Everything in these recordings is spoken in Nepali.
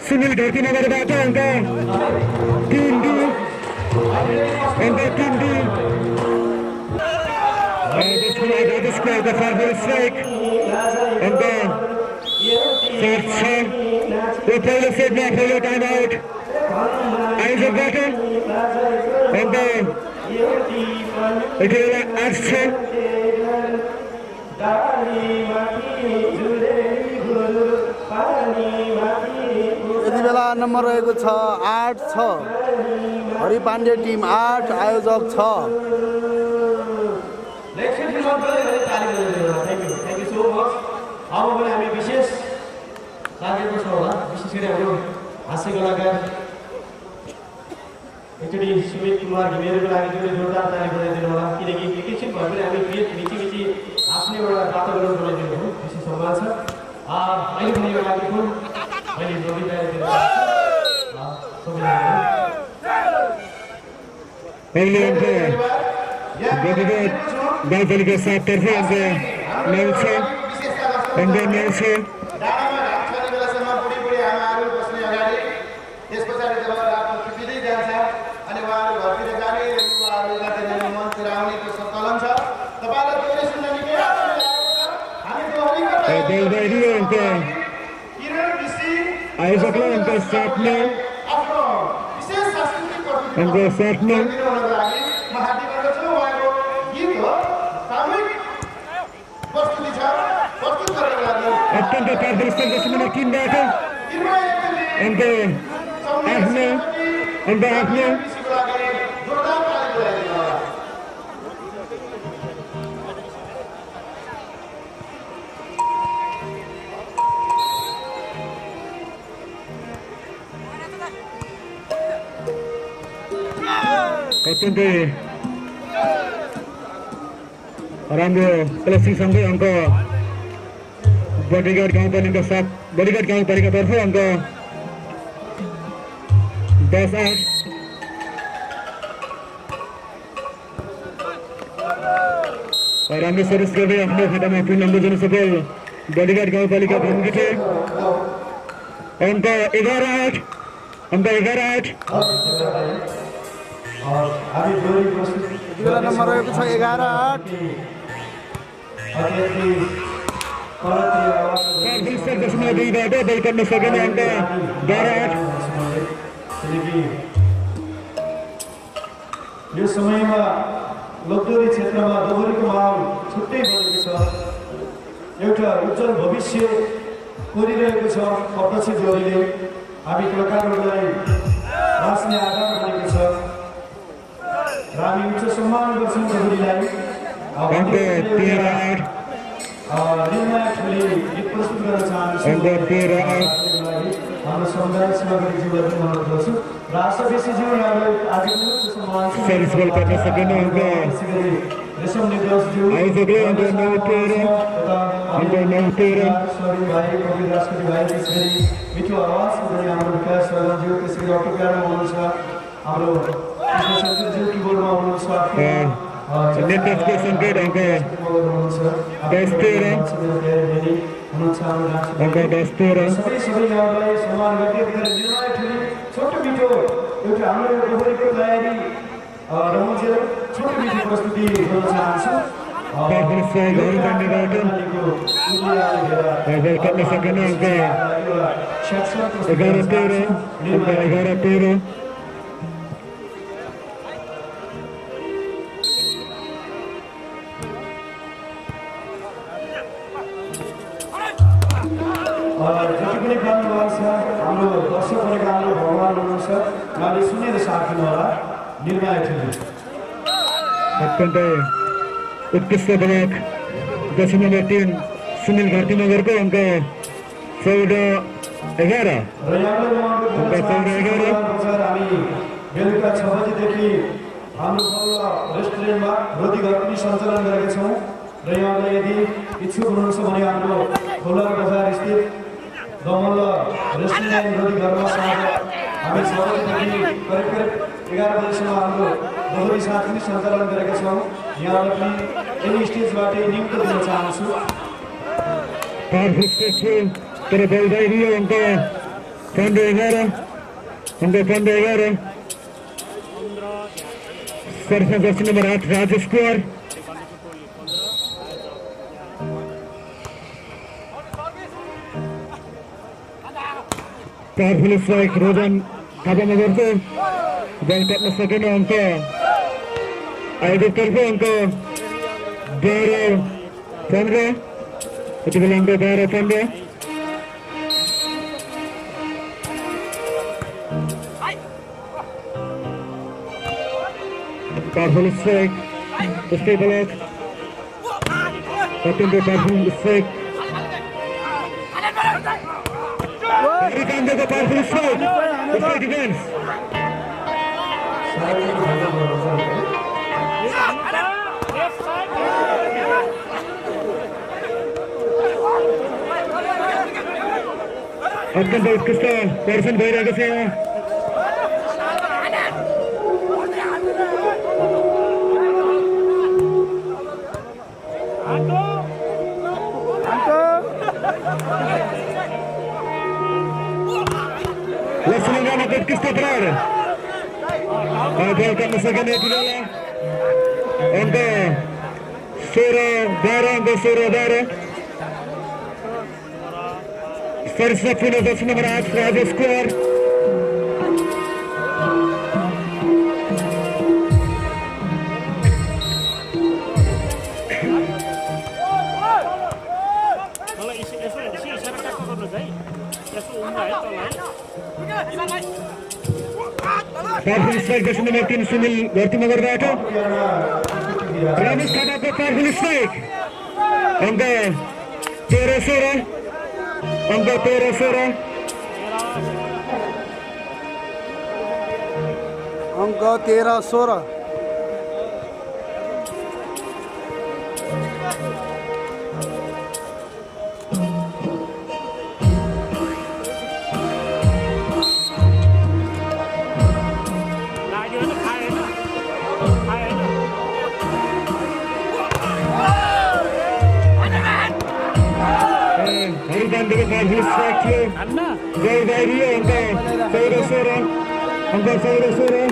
सुनील ढर्की नगरबाट अंक 3-2 अंक 3-2 the final strike and then third shot the player said no for your time out Isaac Button and then it is an action यति बेला नम्बर रहेको छ 8-6 हरि पाण्डे टिम 8 आयोजक 6 सुमित कुमार घिमिरेको लागि जोरदार ताली बजाइदिनु होला किनकि एकैछिन भए पनि हामी मिची आफ्नै एउटा वातावरण बनाइदिनु हो विशेष सम्मान छ अहिले पनि यो लागि फुल मैले जोडिदिनु बालबालिका 7 तर्फ अंक 9-6 अंक 9-6 आयोजकले अंक 7-9 अंक 7-9 अत्यंत पारदर्शी दशमलव 3 बाट अंक 8-9 अत्यंत राम्रो प्लेसिङ सँगै अंक बडीगार्ड गाउँपालिका 7 बडीगार्ड गाउँपालिका तर्फ अंक 10-8 राम्रो सर्भिस गर्दै आफ्नो खातामा 3 नम्बर दिन सफल बडीगार्ड गाउँपालिका भूमिके अंक 11-8 अंक 11-8 नम्बर रहेको छ 11-8 बेल गर्न सकेन अंक 12-8 यो समयमा लोकदोरी क्षेत्रमा दोहोरीको माहौल छुट्टै बनेको छ एउटा उज्जवल भविष्य कोरिरहेको छ अध्यक्ष जोडीले हामी कलाकारहरूलाई बाँच्ने आधार बनेको छ र हामी उच्च सम्मान गर्छौँ दोहोरीलाई अंक 13-8 गीत प्रस्तुत गर्न चाहन्छु हाम्रो समुदाय सेवाजीलाई पनि अनुरोध गर्छु र आशा बेसीज्यू यहाँलाई आज सम्मान सर्भिस बल गर्न सकेन अंक रेशम निवासज्यू आयोजकले अंक 9-13 सरी भाइ कवि राजकोटी भाइ त्यसरी मिठो आवाज गर्दै हाम्रो विकास सगरज्यू त्यसरी अटो प्यारमा हुनुहुन्छ हाम्रो कृष्णशङ्करज्यू किबोर्डमा हुनुहुन्छ नेतृत्वको सङ्केत अंक 10-13 अंक 10-13 सबै यहाँलाई सम्मान गर्दै निर्णय ठुली छोटो मिठो एउटा हाम्रो दोहोरीको तयारी रमझेल छोटो मिठो प्रस्तुति गर्न चाहन्छु powerful strike dari Bandi Batu. Gagal karena sekena angka 11-13, angka 11-13. जति पनि गर्नुभएको छ हाम्रो दर्शकहरूको हाम्रो भगवान हुनुहुन्छ उहाँले सुनेर साथ दिनुहोला निर्णय थियो अत्यन्त उत्कृष्ट बलक दक्षिण नम्बर 3 सुनिल घरतीनगरको अङ्क 14-11 हामी बेलुका 6 बजेदेखि हाम्रो बल्ल रेस्टुरेन्टमा रोटी घर पनि सञ्चालन गरेका छौँ र यहाँलाई यदि इच्छुक हुनुहुन्छ भने हाम्रो खोला बजार स्थित दमल्ल रेस्टुरेन्ट रोटी घरमा साँझ हामी 6 बजेदेखि करिब 11 बजीसम्म हाम्रो दोहोरी साथ पनि सञ्चालन गरेका छौँ यहाँलाई पनि यही स्टेजबाट नियुक्त दिन चाहन्छु तर बलबाहिरियो अङ्क 15-11 सर्फमा दक्षिण number 8 Rajesh Kumar powerful strike रोजन थापामगरको बल काट्न सकेन अङ्क आयोजकतर्फ अङ्क 12-15 यति बेला अङ्क 12-15 powerful strike त्यस्तै बलक अत्यन्त powerful strike Ricardo powerful strike त्यस्तै डिफेन्स अत्यन्त उत्कृष्ट प्रदर्शन भइरहेको छ यहाँ लक्ष्मीगामा उत्कृष्ट प्रहार बल गर्न सकेन यति बेला अङ्क 16-12 सर्वपूर्ण दक्षिण number 8 Rajesh Kumar powerful strike दक्षिण नम्बर 3 सुनिल घरतीनगरबाट रमेश थापाको powerful strike अङ्क 13-16 अङ्क 13-16 अङ्क 13-16 powerful strike थियो बलबाहिरियो अङ्क 14-16 17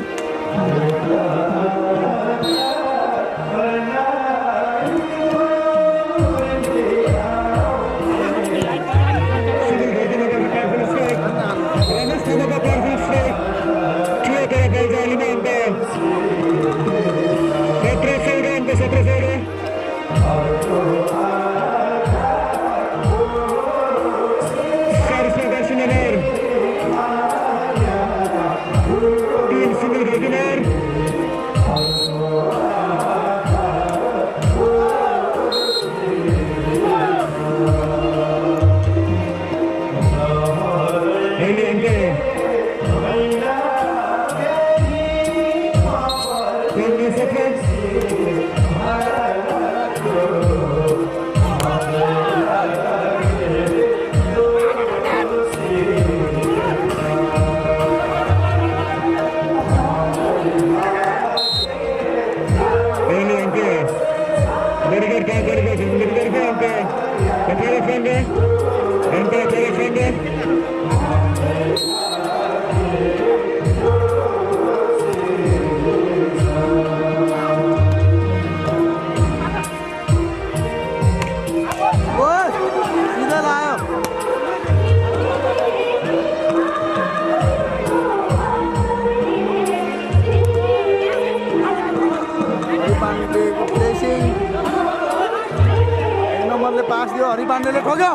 पाण्डेले ठोक्यो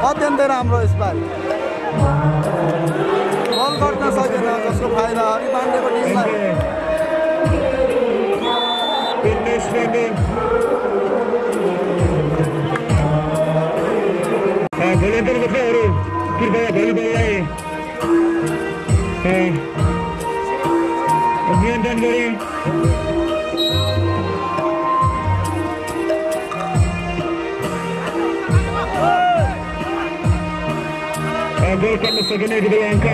अत्यन्तै राम्रो यसपालि गोल गर्न सकेन जसको फाइदा हरि पाण्डेको टिमलाई भोलिन्टरको खेलहरू कृपया भलिबललाई नियन्त्रण गरे गोल गर्न सकेन यति बेला अङ्क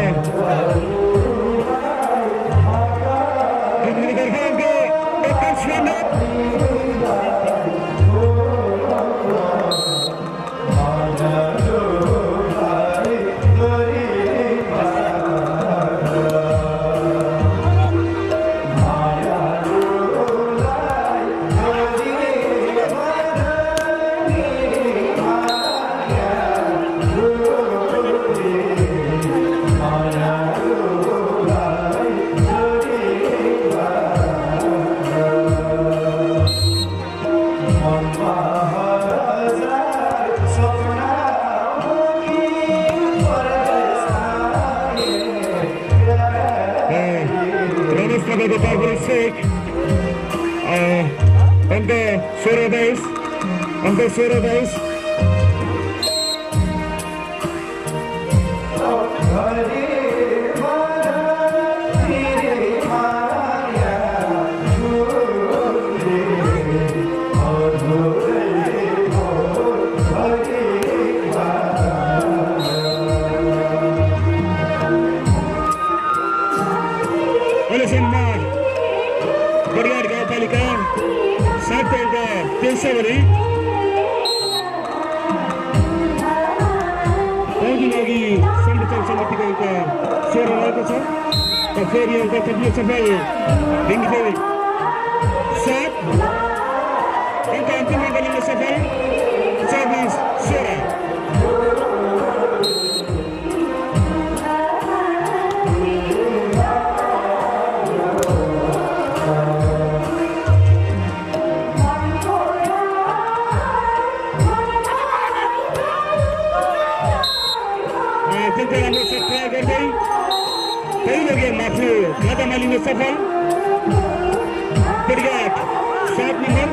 Sorobais. Beriar gaupalika 7 angka 3 लागि संरक्षण समितिको अङ्क 16 रहेको छ र फेरि अङ्क थपियो सफल भिङ्गदेव 7 अङ्क अन्तिम अङ्क लिन सफल 24-16 खातामा लिन सफल बरियाट 7 नम्बर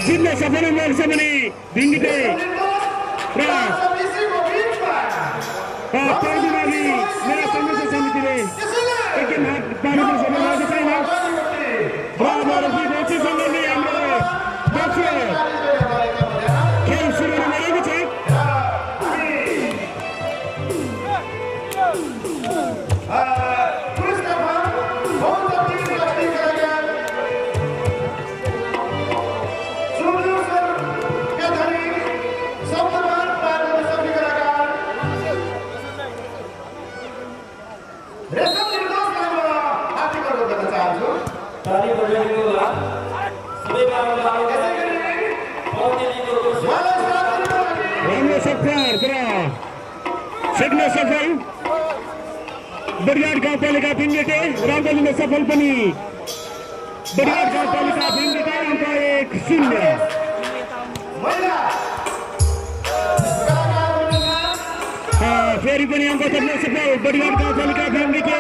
जित्न सफल हुनुहुन्छ भने भिङ्गिते र प्रतिनिधि मेरा संरक्षण समितिले एकदिन हात पार्नु सक्नुभएको छैन र हाम्रो सङ्घले हाम्रो खेल सुरु हुन लागेको छ सेक्न सफल बरियाट गाउँपालिका भिङ्गेटे राम्रो लिन सफल पनि बरियाट गाउँपालिका भिङ्गेटे अङ्क 1-0 फेरि पनि अङ्क थप्न सफल बडिघाट गाउँपालिका भिमगीते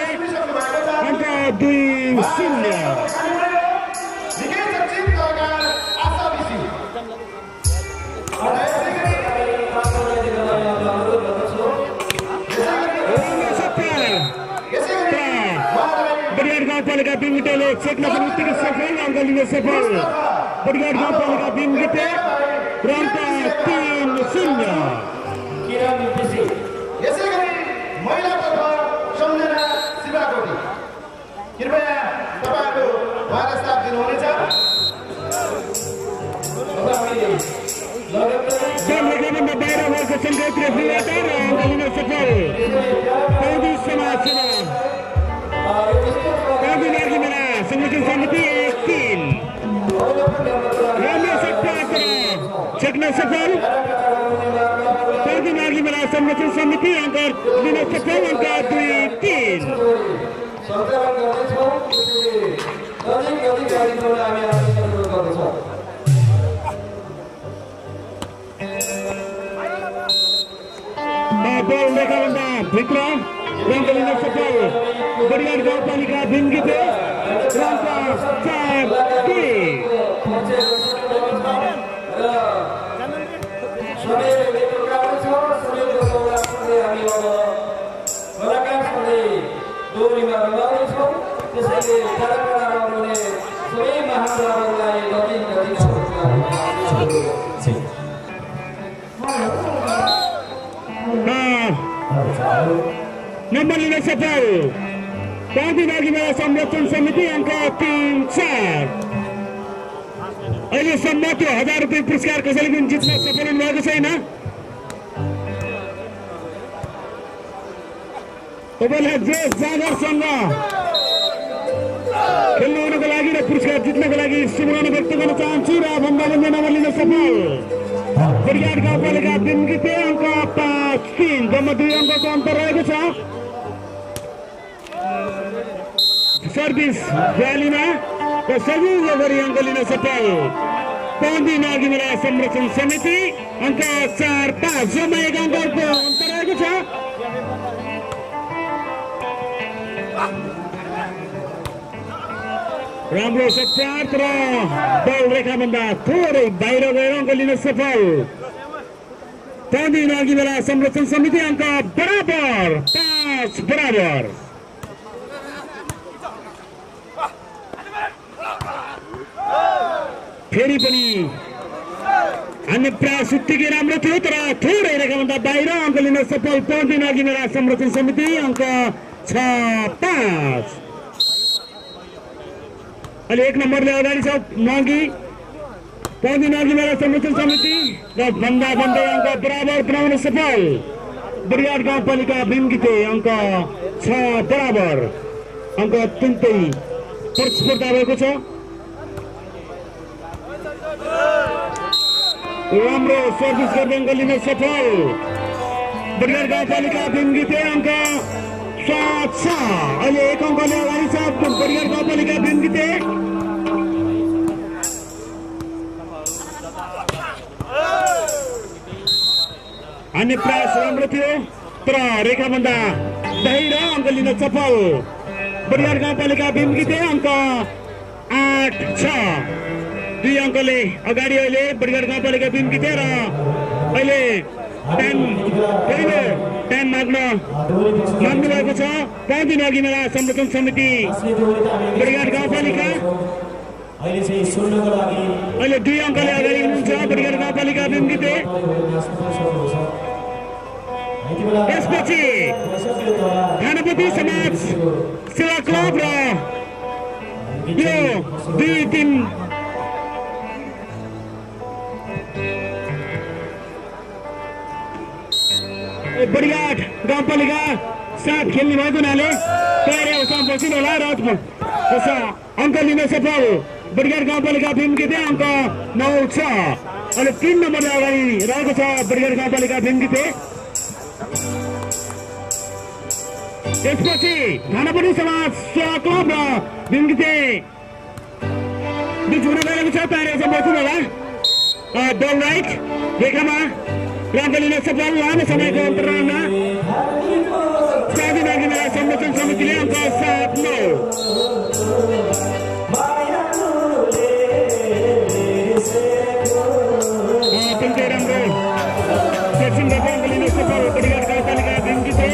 अङ्क 2-0। बडिघाट गाउँपालिका भिमगीतेले चेक्न पनि उत्तिकै सफल अङ्क लिन सफल बडिघाट गाउँपालिका भिमगीते र अङ्क 3-0। यसै गरी महिलातर्फ सम्झना शिवाकोटी कृपया तपाईँहरू उहाँलाई साथ दिनुहुनेछ। बाहिर भएको सङ्केत रेफ्रीबाट र अङ्क लिन सफल पौडी समाजसेवा पौडी मार्गी मेला संरक्षण समिति 1-3 राम्रो सट्टा छेक्न सफल पौडी मार्गी मेला संरक्षण समिति अङ्क लिन सफल अङ्क 2-3। बल रेखाभन्दा भित्र रङ्ग लिन सफल बडिघाट गाउँपालिका भिमगीते रङ्ग 4-2। नम्बर लिन सफल पौडी मार्गी मेला संरक्षण समिति अङ्क 3-4। अहिलेसम्म त्यो 1000 रुपियाँ पुरस्कार कसैले पनि जित्न सफल भएको छैन। तपाईँलाई जोस जागरसँग खेल्नु हुनको लागि र पुरस्कार जित्नको लागि शुभकामना व्यक्त गर्न चाहन्छु र भन्दा नम्बर लिन सफल बडिघाट गाउँपालिका भिमगीते अङ्क 5-3 जम्मा 2 अङ्कको अन्तर रहेको छ। सर्भिस भ्यालीमा र सजिलो गरी अङ्क लिन सफल पौडी मार्गी मेला संरक्षण समिति अङ्क 4-5 जम्मा 1 अङ्कको अन्तर रहेको छ। राम्रो सट्यार्थ र बल रेखाभन्दा थोरै बाहिर गएर अङ्क लिन सफल पौडी मार्गी मेला संरक्षण समिति अङ्क बराबर 5 बराबर। फेरि पनि अन्य प्रयास उत्तिकै राम्रो थियो तर थोरै रेखाभन्दा बाहिर अङ्क लिन सफल पौडी मार्गी मेला संरक्षण समिति अङ्क 6-5। अहिले 1 नम्बरले अगाडि छ मागी पौडी मार्गी मेला संरक्षण समिति र भन्दा भन्दै अङ्क बराबर बनाउन सफल बडिघाट गाउँपालिका भिमगीते अङ्क 6 बराबर अङ्क अत्यन्तै प्रतिस्पर्धा भएको छ। राम्रो सर्भिस गर्दै अङ्क लिन सफल बडिघाट गाउँपालिका भिमगीते अङ्क 7-6 अहिले 1 अङ्कले अगाडि छ बडिघाट गाउँपालिका भिमगीते। अन्य प्रयास राम्रो थियो तर रेखाभन्दा बाहिर अङ्क लिन सफल बडिघाट गाउँपालिका भिमगीते अङ्क 8-6 2 अङ्कले अगाडि अहिले बडिघाट गाउँपालिका भिमगीते र अहिले टाइम माग्नु भएको छ पौडी मार्गी मेला संरक्षण समिति बडिघाट गाउँपालिका अहिले 2 अङ्कले अगाडि हुनुहुन्छ बडिघाट गाउँपालिका भिमगीते। त्यसपछि थानापति समाज सेवा क्लब र यो 2-3 बडिघाट गाउँपालिका साथ खेल्ने भएको हुनाले तयारी अवस्थामा बसिनु होला र अङ्क लिन सफल बडिघाट गाउँपालिका भिमगीते अङ्क 9-6 अहिले 3 नम्बरले अगाडि रहेको छ बडिघाट गाउँपालिका भिमगीते। त्यसपछि थानापति समाज सेवा क्लब र भिमगीते बिच हुन गएको छ तयारी अवस्थामा बसिनु होला बल राइट रेखामा रंग लिन सफल लामो समयको अन्तरालमा 4 दिन अघि मेला संरक्षण समितिले अङ्क 7-9 राम्रो सेक्सनबाट अङ्क लिन सफल परिवार गाउँपालिका बिन्किते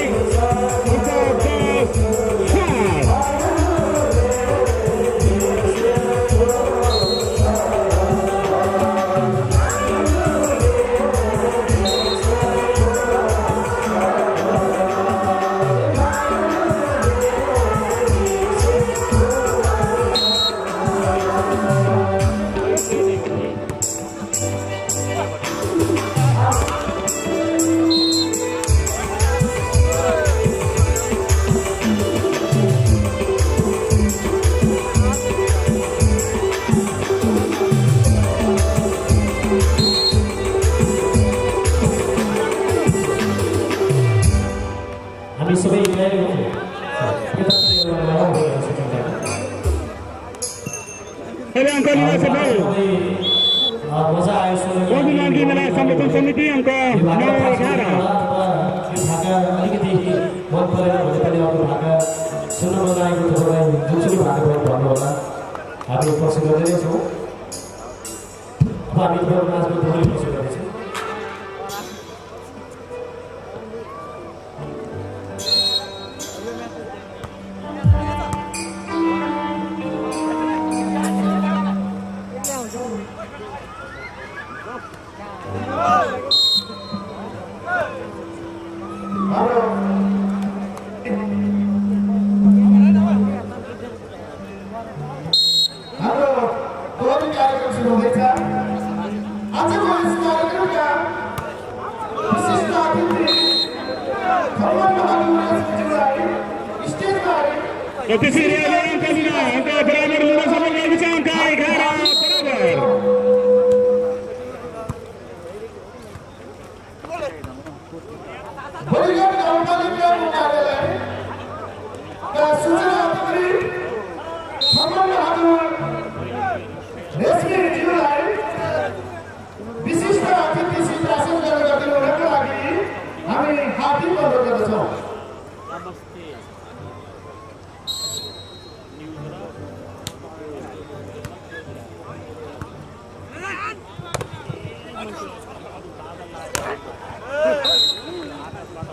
समिति अङ्क 9-11 अलिकति मन परेन भने पनि अर्को भाका सुन्न मन लागेको तपाईँलाई जुनसुकै भाका पनि भन्नुहोला हामी पछि गर्दै नै छौँ अब हामी नाचमा दोहोरी पछि गर्दैछौँ त्यसरी अङ्क बराबर लिन सफल भएको छ अङ्क 11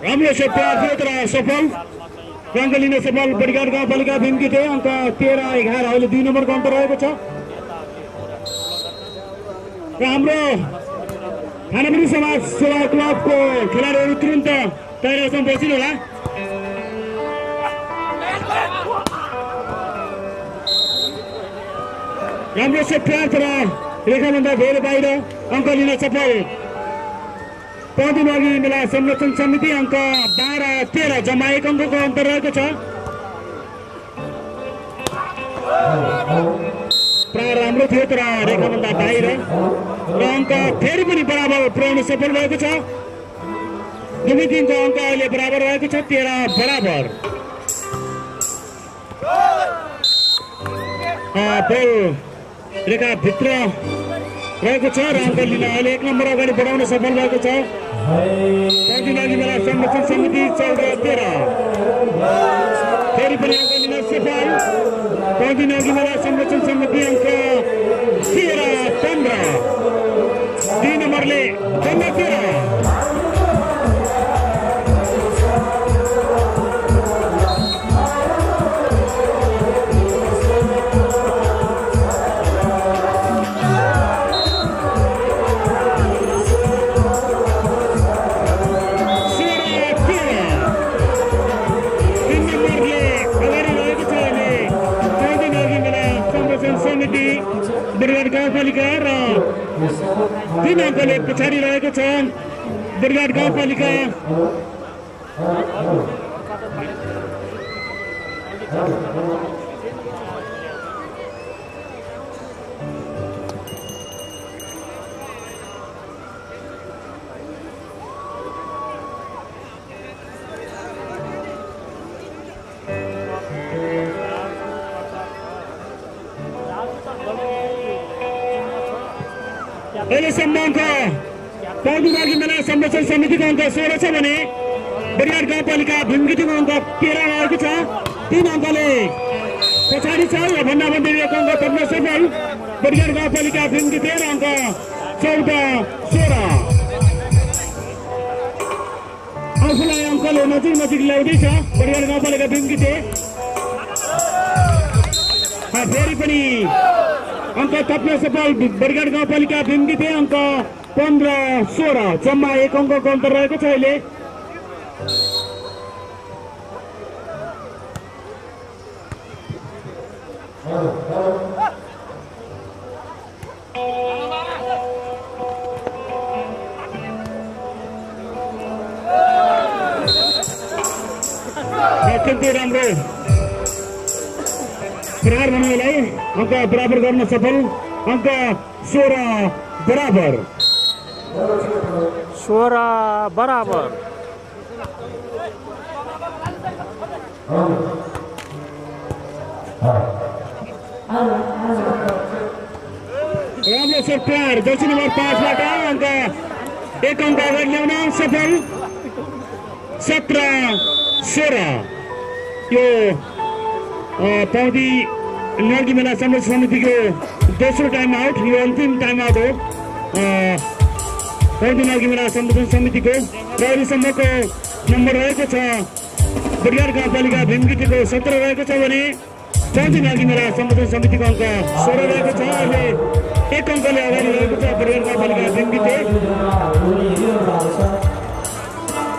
राम्रो से तर सफल रङ्ग लिन सफल बडीघाट गाउँपालिका बिन्किते अङ्क 13-11 अहिले 2 नम्बरको अन्तर रहेको छ र हाम्रो खानामुनि समाज सेवा क्लबको खेलाडीहरू तुरुन्त तयारीमा बसिनु होला राम्रो से तर रेखाभन्दा धेरै बाहिर अङ्क लिन सफल 5 दिन अघि मेला संरक्षण समिति अङ्क 12-13 जम्मा 1 अङ्कको अन्तर रहेको छ प्राय राम्रो थियो तर रेखाभन्दा बाहिर र अङ्क फेरि पनि बराबर पुर्याउन सफल भएको छ दुवै टिमको अङ्क अहिले बराबर रहेको छ 13 बराबर बल रेखाभित्र रहेको छ र अङ्क लिन अहिले 1 नम्बर अगाडि बढाउन सफल भएको छ 5 दिन अघि मेला संरक्षण समिति 14-13 फेरि पनि अङ्क लिन सफल 5 दिन अघि मेला संरक्षण समिति अङ्क 13-15 2 नम्बरले 14-13 बडीघाट गाउँपालिका र 3 अङ्कले पछाडि रहेको छ बडीघाट गाउँपालिका अहिलेसम्मको पौधुमागी मेला संरक्षण समितिको अङ्क 16 छ भने बरियार गाउँपालिका भीमगिटीको अङ्क 13 आएको छ। 3 अङ्कले पछाडि छ। भन्दा भन्दै एक अङ्क थप्न सफल बरियार गाउँपालिका भीमगिटी र अङ्क 14-16। आफूलाई अङ्कले नजिक ल्याउँदैछ बरियार गाउँपालिका भीमगिटी। फेरि पनि अङ्क थप्न सफल बरियार गाउँपालिका भीमगिटी अङ्क 15-16 जम्मा 1 अङ्कको अन्तर रहेको छ अहिले। अत्यन्तै राम्रो प्रहार भन्नेलाई अङ्क बराबर गर्न सफल। अङ्क 16 बराबर। राम्रो छ प्रहार जर्सी नम्बर 5 बाट अङ्क 1 अङ्क अगाडि ल्याउन सफल। 17-16 यो पौधी नर्गी मेला संरक्षण समितिको दोस्रो टाइम आउट। यो अन्तिम टाइम आउट हो पौधी नर्गी मेला संरक्षण समितिको। र अहिलेसम्मको नम्बर रहेको छ बरियार गाउँपालिका भीमगिटीको 17 रहेको छ भने पौधी नर्गी मेला संरक्षण समितिको अङ्क 16 रहेको छ। अहिले 1 अङ्कले अगाडि रहेको छ बरियार गाउँपालिका भीमगिटी।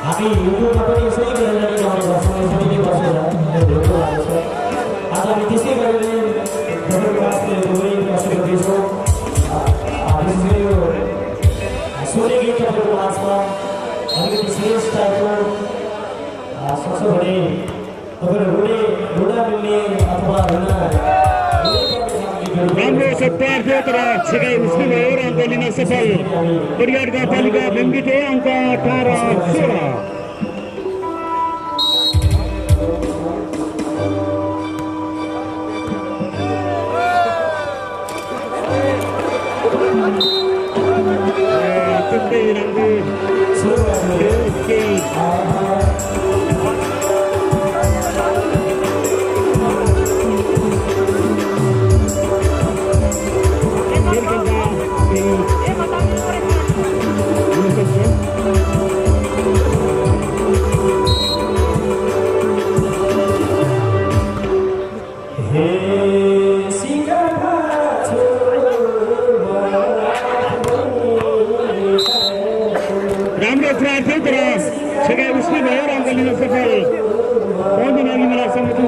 हामी युट्युबमा पनि यसै गरेर समिति बसेर आज हामी त्यसै गरेर बसेको देशौँ। यो सोले गीत तपाईँको माझमा अलिकति सिरियस टाइपको सक्छ भने तपाईँहरू रुना मिल्ने अथवा राम्रो सत्तार थियो तर छिकाइ उस्ने भयो र अङ्क लिन सफल बरियार गाउँपालिका भीमगिटी अङ्क 18-16।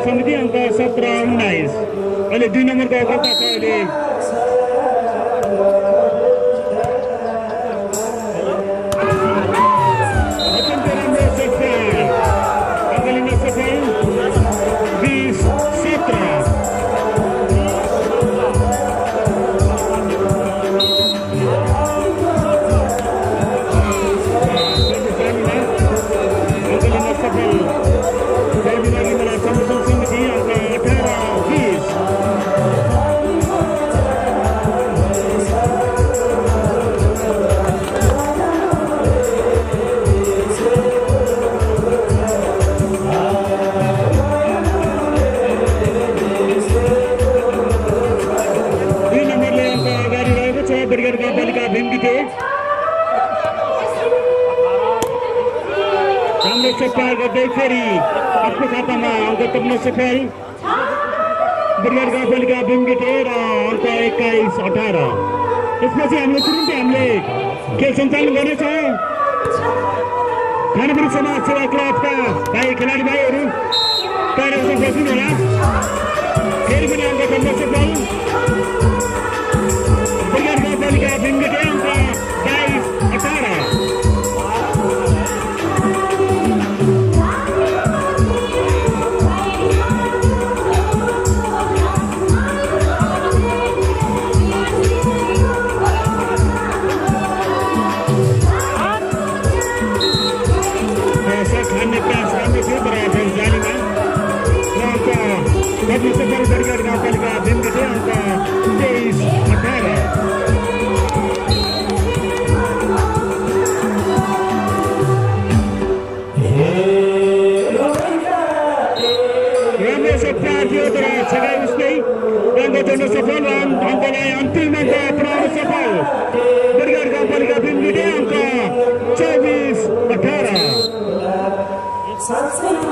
समिति अङ्क 17-19 अहिले 2 नम्बरको अवस्था छ। अहिले अत्यन्तै राम्रो अङ्क लिन सफल 20-17। बरियार गाउँपालिका भीमगिटी राम्रो सफल गर्दै फेरि आफ्नो खातामा अङ्क तप्न सफल बरियार गाउँपालिका भीमगिटी र अङ्क 21-18। त्यसपछि हामीले तुरुन्तै खेल सञ्चालन गर्नेछौँ। खानपुर समाज सेवा क्लबका भाइ खेलाडी भाइहरू तयार बस्नु होला। फेरि पनि अङ्क तप्न सफल बरियार गाउँपालिका भीमगिटी अङ्क 22-18। बरियार गाउँपालिका भीमगिटी अङ्क 23-18। तर छक्का उसले रंग जोड्न सफल र अङ्कलाई अन्तिम अङ्क अपनाउन सफल ब्रिगेड कम्पनीका बिन्दुले अङ्क 24-18